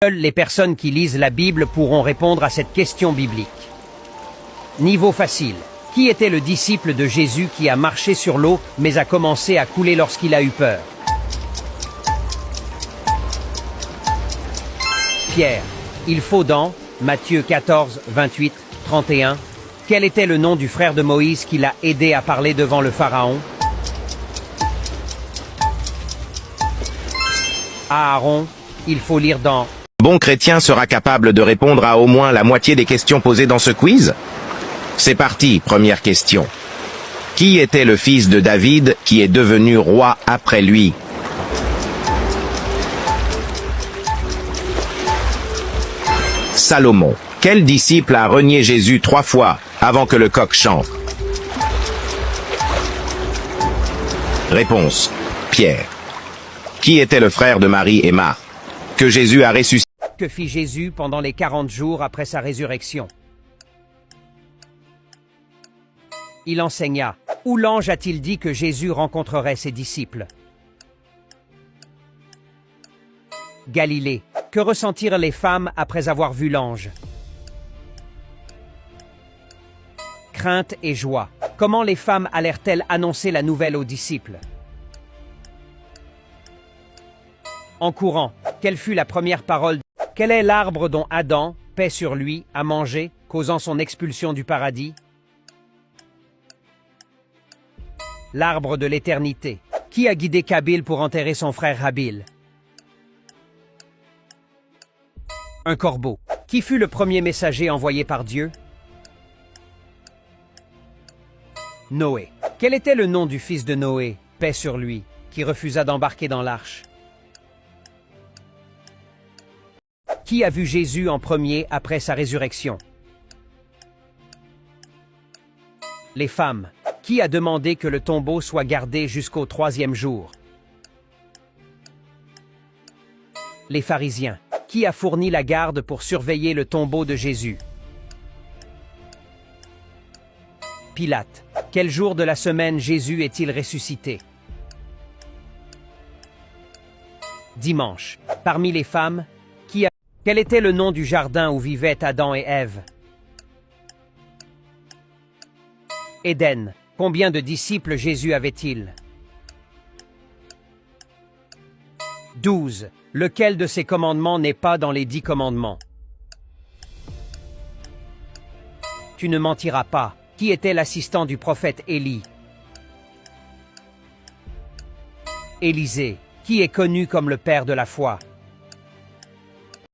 Seules les personnes qui lisent la Bible pourront répondre à cette question biblique. Niveau facile. Qui était le disciple de Jésus qui a marché sur l'eau mais a commencé à couler lorsqu'il a eu peur? Pierre. Il faut dans Matthieu 14, 28, 31. Quel était le nom du frère de Moïse qui l'a aidé à parler devant le Pharaon? Aaron. Il faut lire dans Bon chrétien sera capable de répondre à au moins la moitié des questions posées dans ce quiz? C'est parti, première question. Qui était le fils de David qui est devenu roi après lui? Salomon. Quel disciple a renié Jésus 3 fois avant que le coq chante? Réponse. Pierre. Qui était le frère de Marie et Marthe que Jésus a ressuscité? Que fit Jésus pendant les 40 jours après sa résurrection? Il enseigna. Où l'ange a-t-il dit que Jésus rencontrerait ses disciples? Galilée. Que ressentirent les femmes après avoir vu l'ange? Crainte et joie. Comment les femmes allèrent-elles annoncer la nouvelle aux disciples? En courant. Quelle fut la première parole? Quel est l'arbre dont Adam, paix sur lui, a mangé, causant son expulsion du paradis? L'arbre de l'éternité. Qui a guidé Kabil pour enterrer son frère Habil? Un corbeau. Qui fut le premier messager envoyé par Dieu? Noé. Quel était le nom du fils de Noé, paix sur lui, qui refusa d'embarquer dans l'arche? Qui a vu Jésus en premier après sa résurrection? Les femmes. Qui a demandé que le tombeau soit gardé jusqu'au 3e jour? Les pharisiens. Qui a fourni la garde pour surveiller le tombeau de Jésus? Pilate. Quel jour de la semaine Jésus est-il ressuscité? Dimanche. Parmi les femmes, quel était le nom du jardin où vivaient Adam et Ève? Éden. Combien de disciples Jésus avait-il? 12. Lequel de ces commandements n'est pas dans les 10 commandements? Tu ne mentiras pas. Qui était l'assistant du prophète Élie? Élisée. Qui est connu comme le père de la foi?